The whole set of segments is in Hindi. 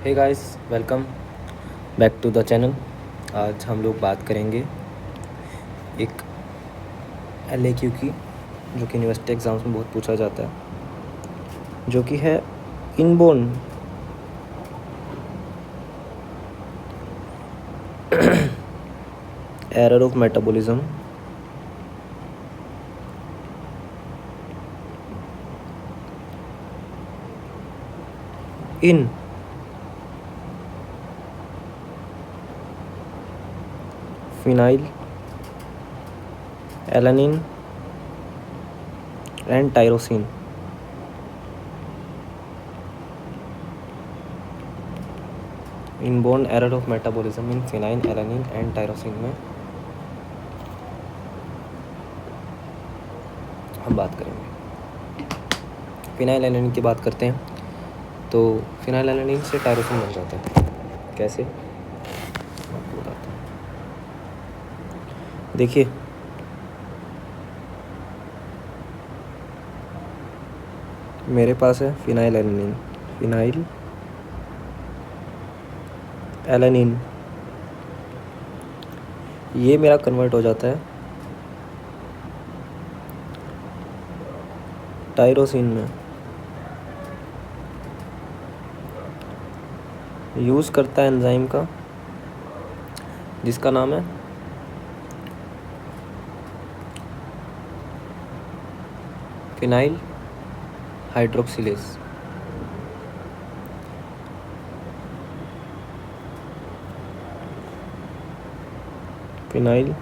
Hey guys, welcome back to the channel. आज हम लोग बात करेंगे एक LAQ की, जो कि यूनिवर्सिटी एग्ज़ाम्स में बहुत पूछा जाता है, जो कि है inborn error of metabolism in phenyl alanine and tyrosine. Inborn error of metabolism in phenyl alanine and tyrosine में हम बात करेंगे। फिनाइल एलानिन की बात करते हैं तो फिनाइल एलानिन से टायरोसिन बन जाता है। कैसे, आपको बताता हूँ। देखिए, मेरे पास है फिनाइल एलानिन, ये मेरा कन्वर्ट हो जाता है टायरोसिन में। यूज़ करता है एंजाइम का जिसका नाम है phenyl hydroxylase. Phenyl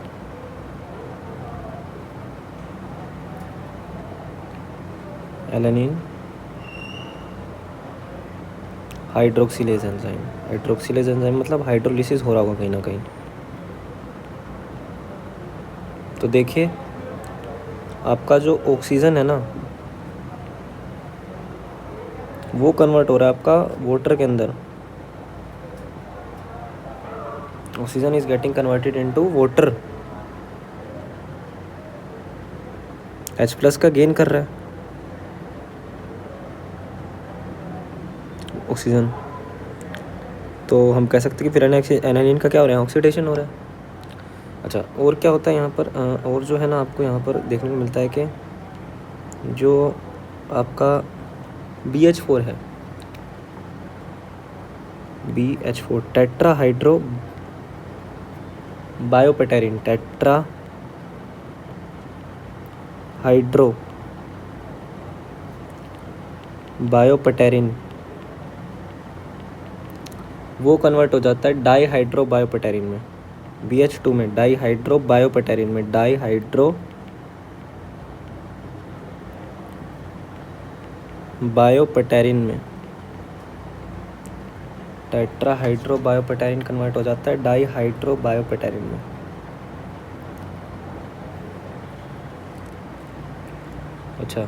alanine hydroxylase enzyme मतलब हाइड्रोलिसिस हो रहा होगा कहीं ना कहीं। तो देखिए, आपका जो ऑक्सीजन है ना, वो कन्वर्ट हो रहा है आपका वाटर के अंदर। Oxygen is getting converted into water. H+ का गेन कर रहा है ऑक्सीजन। तो हम कह सकते हैं कि फिर एनालिन का क्या हो रहा है, ऑक्सीडेशन हो रहा है। अच्छा, और क्या होता है यहाँ पर, और जो है ना, आपको यहाँ पर देखने को मिलता है कि जो आपका BH4 है, BH4 tetra hydro biopterin, tetra hydro biopterin, वो कन्वर्ट हो जाता है डाई हाइड्रो बायोपेटेरिन में। BH2 में डाई हाइड्रो बायोपेटेरिन में, डाई हाइड्रो बायोपेटेरिन में टेट्रा हाइड्रो बायोपेटेरिन कन्वर्ट हो जाता है डाई हाइड्रो बायोपेटेरिन में। अच्छा,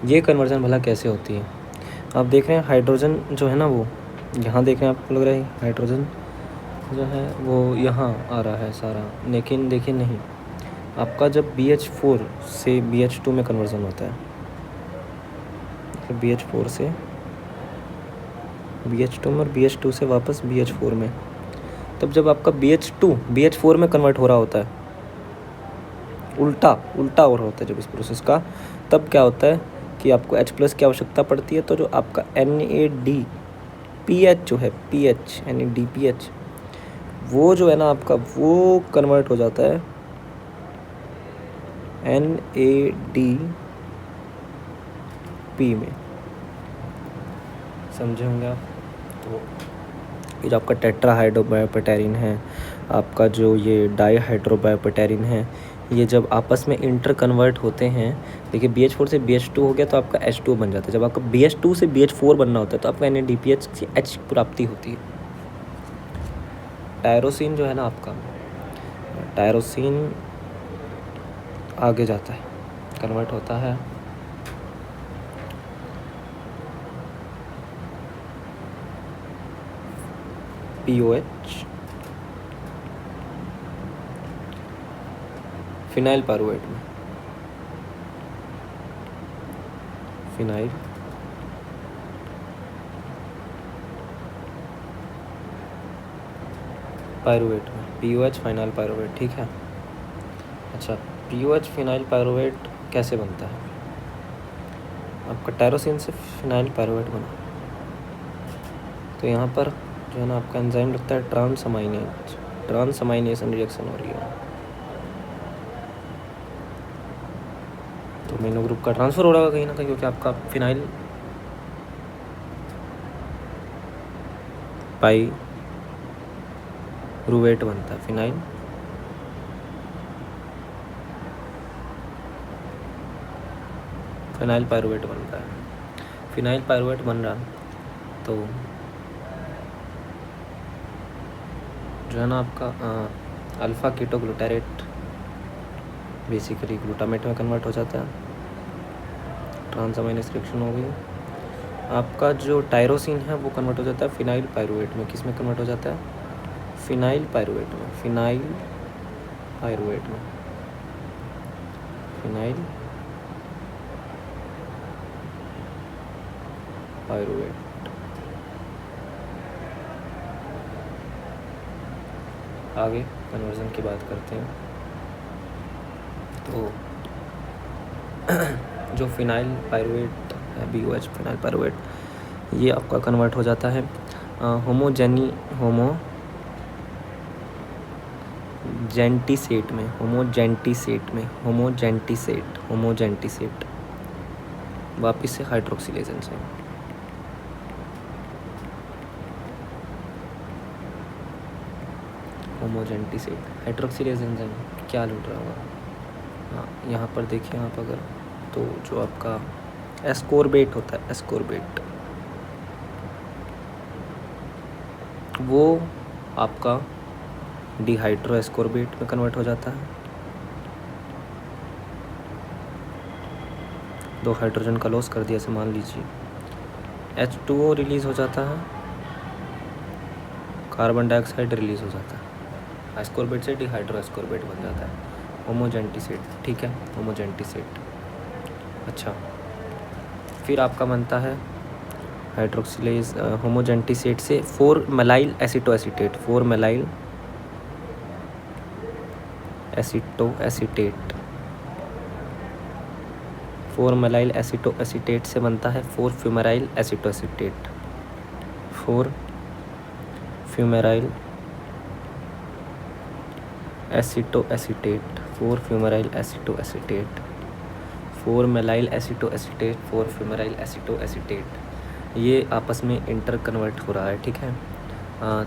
ये कन्वर्जन भला कैसे होती है? आप देख रहे हैं हाइड्रोजन जो है ना, वो यहाँ देख रहे हैं, आपको लग रहा है हाइड्रोजन जो है वो यहाँ आ रहा है सारा, लेकिन देखिए नहीं, आपका जब BH4 से BH2 में कन्वर्जन होता है, BH4 से BH2 में और BH2 से वापस BH4 में, तब जब आपका BH2 BH4 में कन्वर्ट हो रहा होता है, उल्टा हो रहा होता है जब इस प्रोसेस का, तब क्या होता है कि आपको H+ की आवश्यकता पड़ती है। तो जो आपका NADPH जो है, PH NADPH, वो जो है ना आपका, वो कन्वर्ट हो जाता है NADP में। समझे होंगे आप? तो ये जो आपका टेट्रा हाइड्रोबायोपेटेरिन है, आपका जो ये डाई हाइड्रोबायोपेटेरिन है, ये जब आपस में इंटर कन्वर्ट होते हैं, देखिए BH4 से BH2 हो गया तो आपका H2 बन जाता है। जब आपका BH2 से BH4 बनना होता है तो आपका NADPH से H प्राप्ति होती है। टायरोसिन जो है ना आपका, टायरोसिन आगे जाता है, कन्वर्ट होता है POH फिनाइल पारुवेट में, फिनाइल पायरुवेट में, POH फिनाइल पायरुवेट, ठीक है। अच्छा, POH फिनाइल पायरुवेट कैसे बनता है? आपका टायरोसिन से फिनाइल पायरुवेट बना, तो यहाँ पर जो है ना आपका एंजाइम लगता है ट्रांसअमाइनेशन रिएक्शन हो रही है, तो अमीनो ग्रुप का ट्रांसफ़र हो रहा होगा कहीं ना कहीं, क्योंकि आपका फिनाइल पायरुवेट बनता है, फिनाइल पायरुवेट बनता है। फिनाइल पायरुवेट बन रहा, तो जो है ना आपका अल्फ़ा कीटोग्लूटारेट बेसिकली ग्लूटामेट में कन्वर्ट हो जाता है, ट्रांसअमाइनेस रिएक्शन हो गई। आपका जो टायरोसिन है वो कन्वर्ट हो जाता है फिनाइल पायरुवेट में। किस में कन्वर्ट हो जाता है? फिनाइल पायरुवेट में, फिनाइल पायरुवेट आगे कन्वर्जन की बात करते हैं। तो जो फिनाइल पायरुवेट है, BOH फिनाइल पायरुवेट, ये आपका कन्वर्ट हो जाता है होमोजेंटीसेट वापिस से हाइड्रोक्सिलेज एंजाइम। होमोजेंटीसेट हाइड्रोक्सिलेज एंजाइम क्या लूट रहा होगा? हाँ, यहाँ पर देखिए आप अगर, तो जो आपका एस्कोर्बेट होता है, एस्कोर्बेट, वो आपका डिहाइड्रो एस्कोर्बेट में कन्वर्ट हो जाता है। 2 हाइड्रोजन का लॉस कर दिया, ऐसे मान लीजिए, H2O रिलीज़ हो जाता है, कार्बन डाइऑक्साइड रिलीज़ हो जाता है, एस्कोर्बेट से डिहाइड्रो एस्कोर्बेट बन जाता है, होमोजेंटीसेट, ठीक है, होमोजेंटीसेट। अच्छा, फिर आपका बनता है हाइड्रोक्सिलेज होमोजेंटीसेट से 4-मेलाइल एसिटोएसीटेट, 4-मेलाइल एसिटोएसीटेट से बनता है 4-फ्यूमेराइल एसिटोएसीटेट, 4-फ्यूमेराइल एसिटोएसीटेट, 4-फ्यूमेराइल एसिटोएसीटेट, 4-मेलाइल एसिटोएसीटेट, 4-फ्यूमेराइल एसिटोएसीटेट, ये आपस में इंटर कन्वर्ट हो रहा है, ठीक है।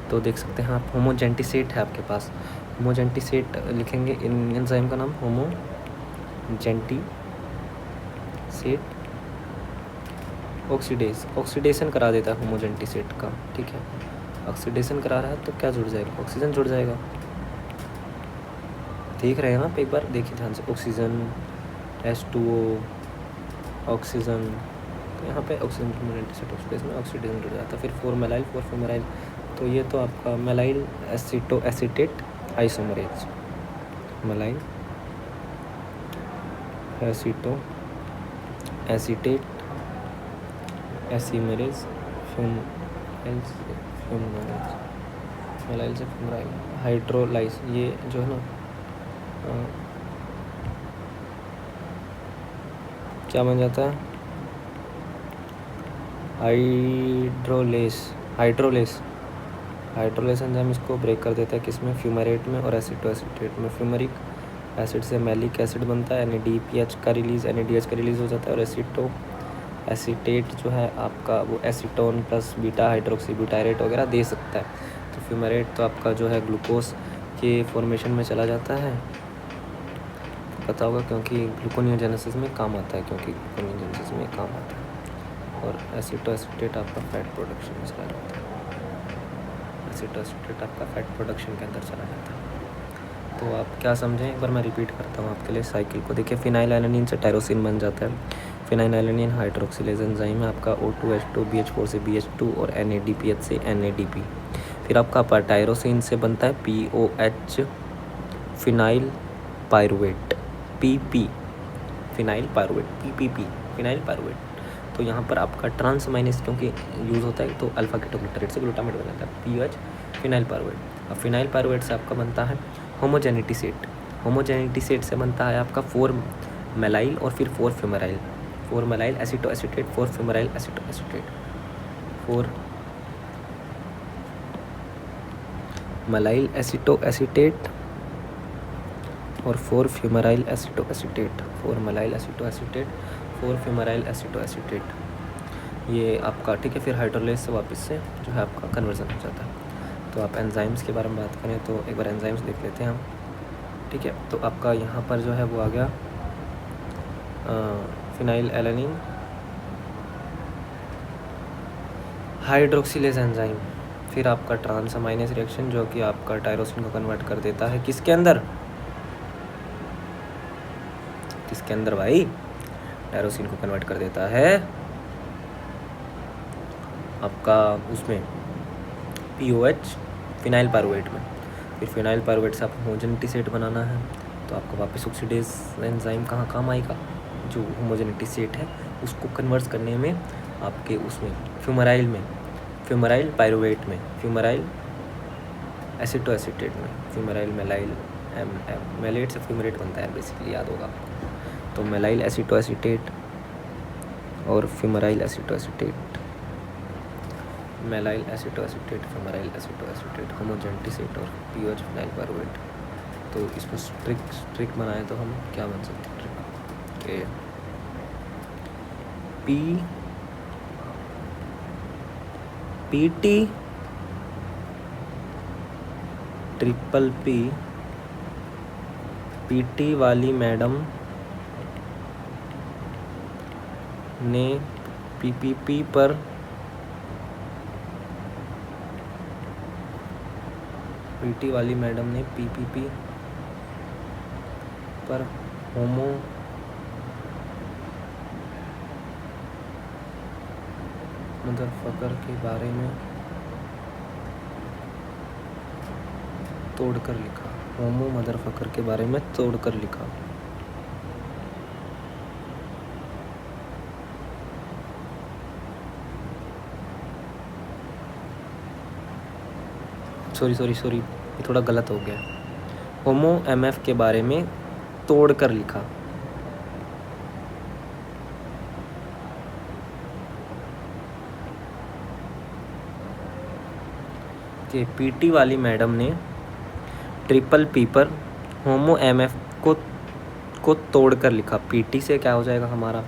तो देख सकते हैं आप, होमोजेंटीसेट है आपके पास, होमोजेंटीसेट लिखेंगे, एंजाइम का नाम होमोजेंटीसेट ऑक्सीडेशन करा देता है होमोजेंटीसेट का, ठीक है। ऑक्सीडेशन करा रहा है तो क्या जुड़ जाएगा? ऑक्सीजन जुड़ जाएगा। देख रहे हैं आप, एक बार देखिए ध्यान से, ऑक्सीजन, H2O, ऑक्सीजन, तो यहाँ पे ऑक्सीजन होमोजेंटीसेट ऑक्सीडेशन में ऑक्सीडेशन जुड़ जाता है। फिर 4-मेलाइल, 4-फ्यूमेराइल, तो ये तो आपका मेलाइल एसिटोएसीटेट आइसोमरेज, मेलाइल एसिटोएसीटेट एसीमरेज, मेलाइल से फ्यूमराइल हाइड्रोलाइज, ये जो है ना क्या बन जाता है? हाइड्रोलेस एंजाइम इसको ब्रेक कर देता है, किसमें? फ्यूमेरेट में और एसिटोएसीटेट में। फ्यूमरिक एसिड से मैलिक एसिड बनता है, NADPH का रिलीज़, NADH का रिलीज़ हो जाता है, और एसिटोएसीटेट जो है आपका वो acetone plus beta hydroxy butyrate वगैरह दे सकता है। तो फ्यूमेरेट तो आपका जो है ग्लूकोज के फॉर्मेशन में चला जाता है, पता होगा, क्योंकि ग्लूकोनियोजेनेसिस में काम आता है, और एसिटोएसीटेट आपका फैट प्रोडक्शन में चला जाता है, एसिटोएसीटेट आपका फैट प्रोडक्शन के अंदर चला जाता है। तो आप क्या समझें, एक बार मैं रिपीट करता हूँ आपके लिए साइकिल को। देखिए, फिनाइलएलानिन से टायरोसिन बन जाता है, फिनाइलएलानिन हाइड्रोक्सिलेज एंजाइम है आपका, O2H2 BH4 से BH2 और NADPH से NADP। फिर आपका टायरोसिन से बनता है POH phenyl pyruvate, PP phenyl pyruvate, PPP phenyl pyruvate. तो यहाँ पर आपका ट्रांसअमाइनेस क्योंकि यूज़ होता है, तो अल्फा कीटोग्लूटारेट से ग्लूटामेट बन जाता है, POH फिनाइल पायरुवेट। अब फिनाइल पायरुवेट से आपका बनता है होमोजेनिटिसेट। होमोजेनिटिसेट से बनता है आपका 4 मेलाइल और फिर 4 फ्यूमेराइल। 4 मेलाइल एसिटोएसिटेट, 4 फ्यूमेराइल एसिटोएसिटेट, 4 मेलाइल एसिटोएसिटेट और 4 फ्यूमेराइल एसिटोएसिटेट, 4 मेलाइल एसिटोएसिटेट, 4 फ्यूमेराइल एसिटोएसिटेट। ये आपका ठीक है। फिर हाइड्रोलेज से वापस से जो है आपका कन्वर्जन हो जाता है। तो आप एंजाइम्स के बारे में बात करें तो एक बार एंजाइम्स देख लेते हैं हम, ठीक है। तो आपका यहाँ पर जो है वो आ गया फिनाइल एलानिन हाइड्रोक्सिलेज एंजाइम। फिर आपका ट्रांस अमाइनेज रिएक्शन जो कि आपका टायरोसिन को कन्वर्ट कर देता है किसके अंदर, किसके अंदर भाई, टायरोसिन को कन्वर्ट कर देता है आपका उसमें POH फिनाइल पायरुवेट में। फिर फिनाइल पायरुवेट से आपको होमोजेनिटिसेट बनाना है तो आपको वापस ऑक्सीडेज एंजाइम कहाँ काम आएगा, जो होमोजेनिटिसेट है उसको कन्वर्ट करने में आपके उसमें फ्यूमेराइल में, फ्यूमेराइल पायरुवेट में, फ्यूमेराइल एसिटोएसिटेट में, फ्यूमेराइल मेलाइल मेलेट से फ्यूमेरेट बनता है बेसिकली, याद होगा। तो मेलाइल एसिटोएसिटेट और फ्यूमेराइल एसिटोएसिटेट, मेलाइल एसिटोएसिटेट, फ्यूमेराइल एसिटोएसिटेट, होमोजेनिटिसेट और POH फिनाइल पायरुवेट। तो इसको स्ट्रिक बनाए तो हम क्या बन सकते हैं, trick PT triple P PT वाली मैडम ने PPP पर PT वाली मैडम ने PPP पर होमो मदरफकर के बारे में तोड़कर लिखा, होमो मदरफकर के बारे में तोड़कर लिखा। सॉरी ये थोड़ा गलत हो गया। होमो MF के बारे में तोड़कर लिखा। कि PT वाली मैडम ने ट्रिपल P पर होमो MF को तोड़कर लिखा। PT से क्या हो जाएगा हमारा,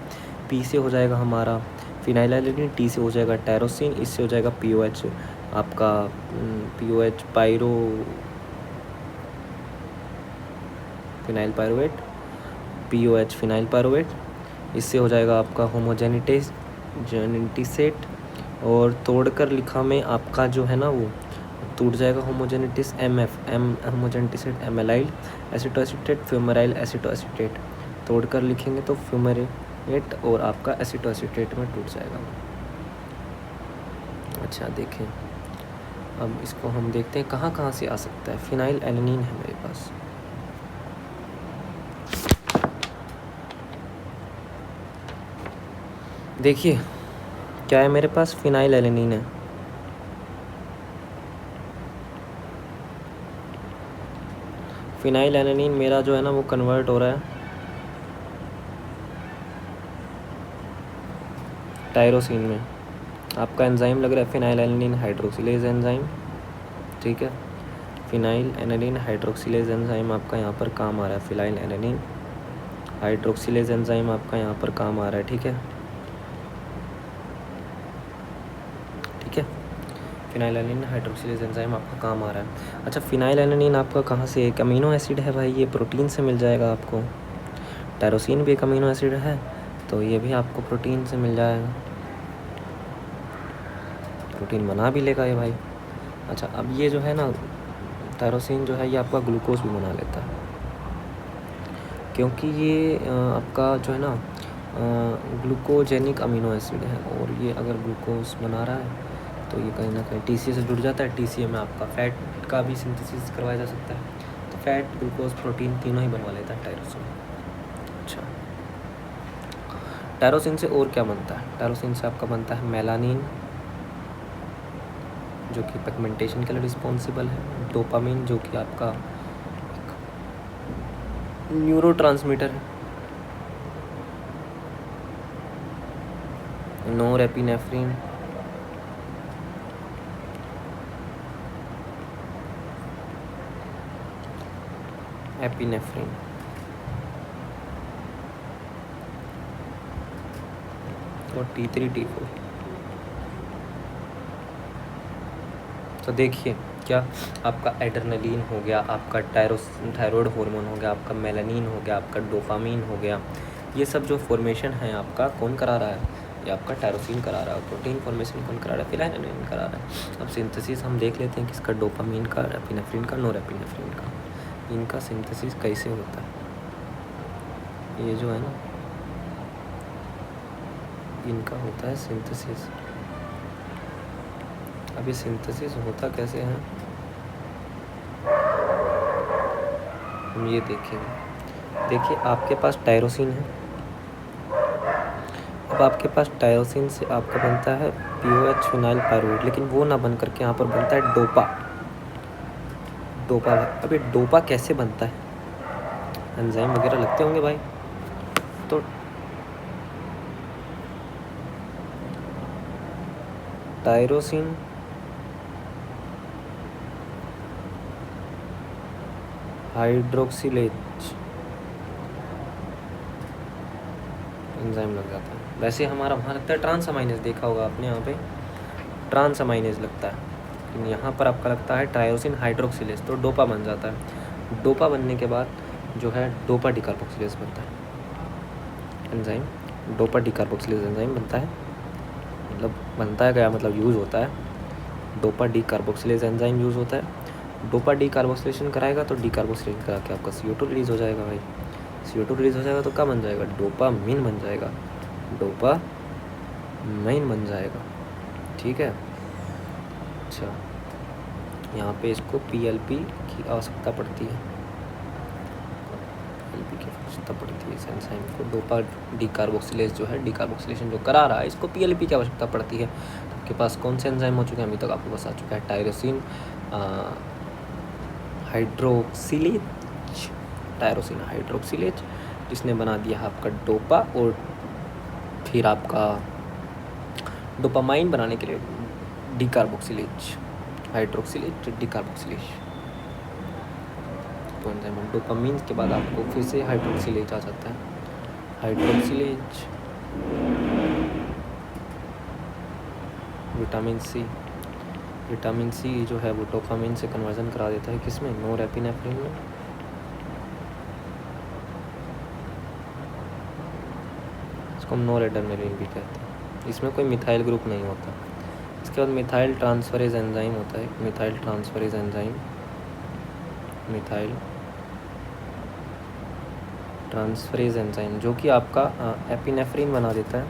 P से हो जाएगा हमारा फिनाइलएलानिन, T से हो जाएगा टायरोसिन, इससे हो जाएगा POH आपका POH pyro phenyl pyruvate, POH phenyl pyruvate, इससे हो जाएगा आपका होमोजेनिटिसेट और तोड़कर लिखा में आपका जो है ना वो टूट जाएगा होमोजेनिटिस होमोजेनिटिसेट एमेलाइल एसिटोएसिटेट, फ्यूमेराइल एसिटोएसिटेट। तोड़कर लिखेंगे तो फ्यूमेरेट और आपका एसिटोएसिटेट में टूट जाएगा। अच्छा देखें, अब इसको हम देखते हैं कहाँ से आ सकता है। फिनाइल एलानिन है मेरे पास, देखिए क्या है मेरे पास, फिनाइल एलानिन है। फिनाइल एलानिन मेरा जो है ना वो कन्वर्ट हो रहा है टायरोसिन में। आपका एंजाइम लग रहा है फिनाइल एलानिन हाइड्रोक्सिलेज एंजाइम, ठीक है। फिनाइल एलानिन हाइड्रोक्सिलेज एंजाइम आपका यहाँ पर काम आ रहा है। फिनाइल एलानिन हाइड्रोक्सिलेज एंजाइम आपका यहाँ पर काम आ रहा है, ठीक है। फिनाइल एलानिन हाइड्रोक्सिलेज एंजाइम आपका काम आ रहा है। अच्छा फिनाइल एलानिन आपका कहाँ से, एक अमीनो एसिड है भाई, ये प्रोटीन से मिल जाएगा आपको। टायरोसिन भी एक अमीनो एसिड है तो ये भी आपको प्रोटीन से मिल जाएगा, प्रोटीन बना भी लेगा ये भाई। अच्छा अब ये जो है ना टायरोसिन जो है ये आपका ग्लूकोज भी बना लेता है, क्योंकि ये आपका जो है ना ग्लूकोजेनिक अमीनो एसिड है और ये अगर ग्लूकोज बना रहा है तो ये कहीं ना कहीं TCA से जुड़ जाता है। TCA में आपका फ़ैट का भी सिंथेसिस करवाया जा सकता है, तो फैट ग्लूकोज प्रोटीन तीनों ही बनवा लेता है टायरोसिन। अच्छा टायरोसिन से और क्या बनता है, टायरोसिन से आपका बनता है मेलानिन जो कि पिगमेंटेशन के लिए रिस्पॉन्सिबल है। डोपामिन जो कि आपका न्यूरोट्रांसमीटर है। Norepinephrine, epinephrine. और T3 T4। तो देखिए क्या आपका एड्रेनलिन हो गया, आपका थायराइड हार्मोन हो गया, आपका मेलानिन हो गया, आपका डोपामिन हो गया, ये सब जो फॉर्मेशन है आपका कौन करा रहा है? ये आपका टायरोसिन करा रहा है। प्रोटीन फॉर्मेशन कौन करा रहा है? फिनाइलिन करा रहा है। अब सिंथेसिस हम देख लेते हैं किसका, डोपामिन का, एपिनेफ्रिन का, नोरेपिनेफ्रिन का। इनका सिंथेसिस कैसे होता है? ये जो है ना, इनका होता है सिंथेसिस। अब ये सिंथेसिस होता कैसे है हम ये देखेंगे। देखिए आपके पास टायरोसिन है। अब आपके पास टायरोसिन से आपका बनता है POH फिनाइल पायरुवेट, लेकिन वो ना बन करके यहाँ पर बनता है डोपा। अब ये डोपा कैसे बनता है? एंजाइम वगैरह लगते होंगे भाई। तो टायरोसिन हाइड्रोक्सिलेज एंजाइम लग जाता है। वैसे हमारा वहाँ लगता है ट्रांसअमाइनेज, देखा होगा आपने, यहाँ पे ट्रांसअमाइनेज लगता है, लेकिन यहाँ पर आपका लगता है टायरोसिन हाइड्रोक्सिलेज, तो डोपा बन जाता है। डोपा बनने के बाद जो है डोपा डिकार्बोक्सिलेज बनता है एंजाइम। डोपा डिकार्बोक्सिलेज एंजाइम बनता है, मतलब बनता है क्या, मतलब यूज़ होता है। डोपा डिकार्बोक्सिलेज एंजाइम यूज़ होता है। डोपा डिकार्बोक्सिलेशन कराएगा तो डिकार्बोक्सिलेशन करा के आपका CO2 रिलीज़ हो जाएगा भाई। CO2 रिलीज़ हो जाएगा तो क्या बन जाएगा? डोपामीन बन जाएगा। डोपामाइन बन जाएगा, ठीक है। अच्छा, यहाँ पे इसको PLP की आवश्यकता पड़ती है। PLP की आवश्यकता पड़ती है इस एंजाइम को। डोपा डिकार्बोक्सिलेज जो है, डिकार्बोक्सिलेशन जो करा रहा है, इसको PLP की आवश्यकता पड़ती है। तो आपके पास कौन से एंजाइम हो चुके हैं? अभी तक आपके पास आ चुका है टायरोसिन हाइड्रोक्सिलेज, जिसने बना दिया आपका डोपा, और फिर आपका डोपामाइन बनाने के लिए डिकार्बोक्सिलेज, हाइड्रोक्सिलेज डिकार्बोक्सिलेज। तो एंजाइम डोपामीन के बाद आपको फिर से हाइड्रोक्सिलेज आ जाता है। हाइड्रोक्सिलेज, विटामिन सी जो है वो डोपामीन से कन्वर्जन करा देता है किसमें? नोरेपिनेफ्रिन में। इसको हम नोरेड्रेनालिन भी कहते हैं। इसमें कोई मिथाइल ग्रुप नहीं होता। इसके बाद मिथाइल ट्रांसफरेज एंजाइम होता है। मिथाइल ट्रांसफरेज एंजाइम जो कि आपका एपिनेफ्रिन बना देता है।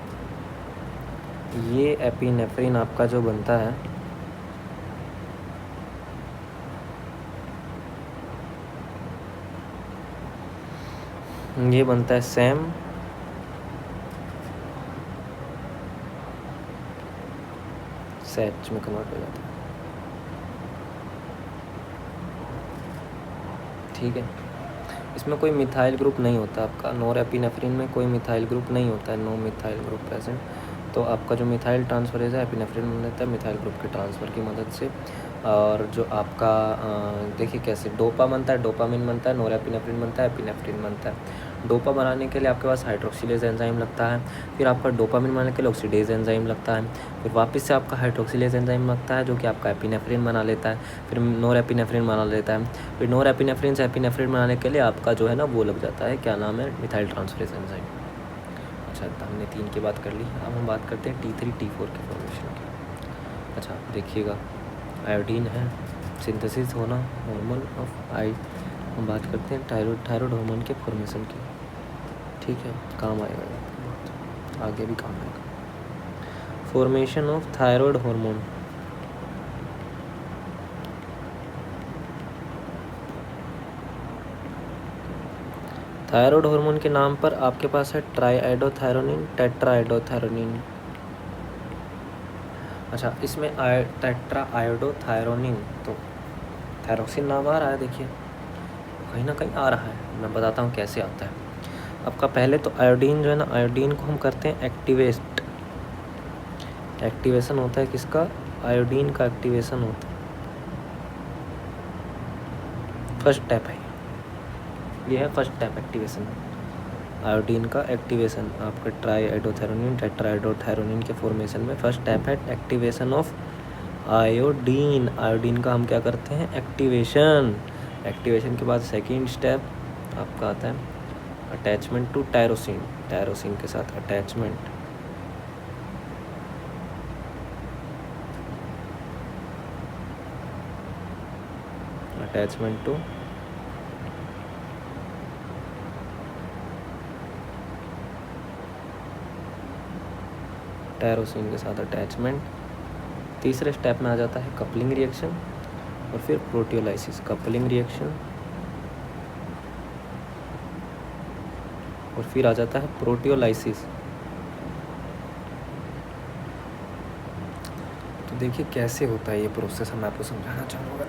ये एपिनेफ्रिन आपका जो बनता है, ये बनता है SACH में कन्वर्ट हो जाता है, ठीक है। इसमें कोई मिथाइल ग्रुप नहीं होता आपका। नोरेपिनेफ्रिन में कोई मिथाइल ग्रुप नहीं होता है, नो मिथाइल ग्रुप प्रेजेंट। तो आपका जो मिथाइल ट्रांसफरेज है एपिनेफ्रिन बन जाता है मिथाइल ग्रुप के ट्रांसफ़र की मदद से। और जो आपका देखिए कैसे डोपा बनता है, डोपामिन बनता है, नोरेपिनेफ्रिन बनता है, एपिनेफ्रिन बनता है। डोपा बनाने के लिए आपके पास हाइड्रोक्सिलेज एंजाइम लगता है, फिर आपका डोपामिन बनाने के लिए ऑक्सीडेज एंजाइम लगता है, फिर वापस से आपका हाइड्रोक्सिलेज एंजाइम लगता है जो कि आपका एपिनेफ्रिन बना लेता है, फिर नोरेपिनेफ्रिन बना लेता है, फिर नोरेपिनेफ्रिन से एपिनेफ्रिन बनाने के लिए आपका जो है ना वो लग जाता है, क्या नाम है, मिथाइल ट्रांसफरेज एंजाइम। अच्छा, हमने 3 की बात कर ली। अब हम बात करते हैं T3 T4 के फॉर्मेशन की। अच्छा देखिएगा, आयोडीन है, सिंथेसिस होना हार्मोन ऑफ हम बात करते हैं थायराइड हार्मोन के फॉर्मेशन की, ठीक है। काम आएगा, आगे भी काम आएगा। Formation of thyroid hormone. Thyroid hormone के नाम पर आपके पास है ट्राईआइडोथायरोनिन, टेट्राआइडोथायरोनिन। अच्छा, इसमें टेट्रा आयोडोथायरोनिन, तो थायरोक्सिन नाम आ रहा है, देखिए कहीं ना कहीं आ रहा है। मैं बताता हूँ कैसे आता है आपका। पहले तो आयोडीन जो है ना, आयोडीन को हम करते हैं एक्टिवेशन होता है किसका, आयोडीन का एक्टिवेशन होता है। फर्स्ट स्टेप है ये है फर्स्ट स्टेप एक्टिवेशन, आयोडीन का एक्टिवेशन। आपका ट्राई आयोडोथायरोनिन टेट्रा आयोडोथायरोनिन के फॉर्मेशन में फर्स्ट स्टेप है एक्टिवेशन ऑफ आयोडीन। आयोडीन का हम क्या करते हैं, एक्टिवेशन। एक्टिवेशन के बाद सेकेंड स्टेप आपका आता है अटैचमेंट टू टायरोसिन, टायरोसिन के साथ अटैचमेंट। अटैचमेंट टू टायरोसिन के साथ अटैचमेंट। तीसरे स्टेप में आ जाता है कपलिंग रिएक्शन और फिर प्रोटियोलाइसिस। कपलिंग रिएक्शन और फिर आ जाता है प्रोटियोलाइसिस। तो देखिए कैसे होता है ये प्रोसेस, मैं आपको समझाना चाहूँगा।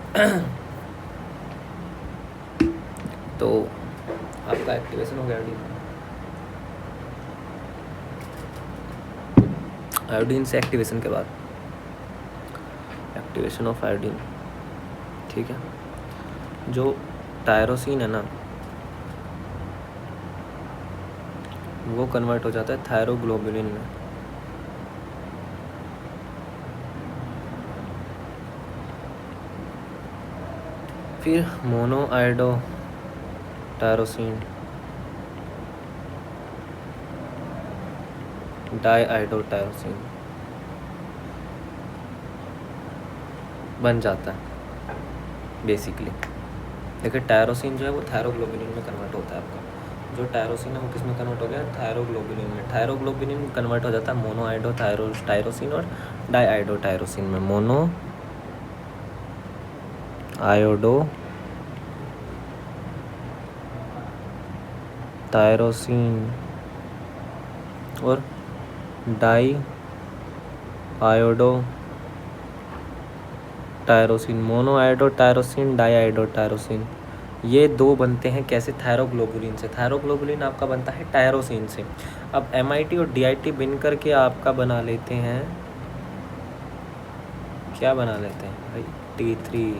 तो आपका एक्टिवेशन हो गया आयोडीन से। एक्टिवेशन के बाद एक्टिवेशन ऑफ आयोडीन, ठीक है, जो टायरोसिन है ना वो कन्वर्ट हो जाता है थायरोग्लोबुलिन में। फिर मोनोआयोडो टायरोसिन डाईआयोडोटायरोसिन बन जाता है बेसिकली। देखिए टायरोसिन जो है वो थायरोग्लोबुलिन में कन्वर्ट होता है आपका। जो टायरोसिन है वो किस में कन्वर्ट हो गया, थायरोग्लोबुलिन में। थायरोग्लोबुलिन में कन्वर्ट हो जाता है मोनोआयोडो टायरोसिन और डाईआयोडोटायरोसिन में। मोनो आयोडो टायरोसिन और di iodo tyrosine. Mono iodo tyrosine, di iodo tyrosine, ये दो बनते हैं कैसे, थायरोग्लोबुलिन से। थायरोग्लोबुलिन आपका बनता है टायरोसिन से। अब MIT और DIT बिन करके आपका बना लेते हैं, क्या बना लेते हैं भाई, T3।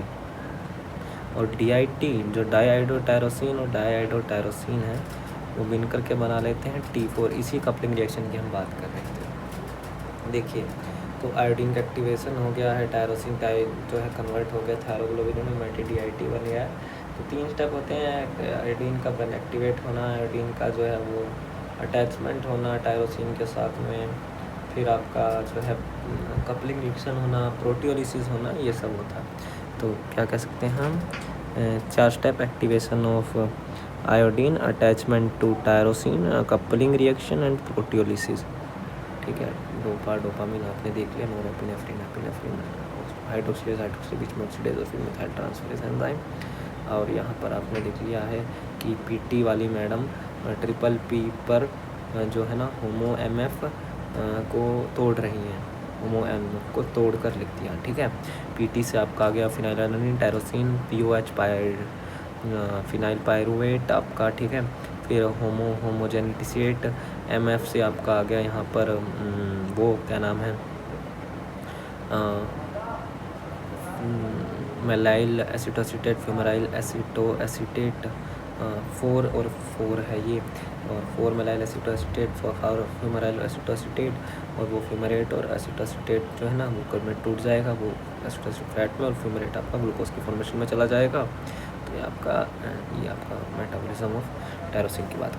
और DIT जो डाईआयोडोटायरोसिन और डाईआयोडोटायरोसिन है वो बिन करके बना लेते हैं T4। इसी कपलिंग रिएक्शन की हम बात कर रहे थे। देखिए तो आयोडीन का एक्टिवेशन हो गया है, टायरोसिन जो है कन्वर्ट हो गया थायरोग्लोबुलिन में, DIT बन गया है। तो 3 स्टेप होते हैं आयोडीन का एक्टिवेट होना, आयोडीन का जो है वो अटैचमेंट होना टायरोसिन के साथ में, फिर आपका जो है कपलिंग रिएक्शन होना, प्रोटियोलिसिस होना, ये सब होता है। तो क्या कह सकते हैं हम, 4 step activation of iodine, attachment to tyrosine, coupling reaction and proteolysis. ठीक है, डोपामिन आपने देख लिया, नोरेपिनेफ्रिन, एपिनेफ्रिन, हाइड्रोक्सिलेज बीच में ऑक्सीडेज और फिर मिथाइल ट्रांसफरेज एंजाइम। और यहाँ पर आपने देख लिया है कि PT वाली मैडम PP पर जो है ना होमो MF को तोड़ रही हैं, होमो MF को तोड़ कर लिख दिया, ठीक है। PT से आपका आ गया phenylalanine, tyrosine, POH phenyl pyruvate आपका, ठीक है। फिर होमोजेनिटिसेट MF से आपका आ गया यहाँ पर वो क्या नाम है, मेलाइल एसिटोएसिटेट, फ्यूमराइल एसिटोएसिटेट, 4 और 4 है ये, और 4 मेलाइल एसिटोएसिटेट, 4 फ्यूमराइल एसिटोएसिटेट। और वो फ्यूमरेट और एसिटोएसिटेट जो है ना वो कब में टूट जाएगा, वो एसिटोएसिटेट फैट में, और फ्यूमरेट आपका ग्लूकोज की फॉर्मेशन में चला जाएगा। तो ये आपका मेटाबॉलिज्म ऑफ टायरोसिन की बात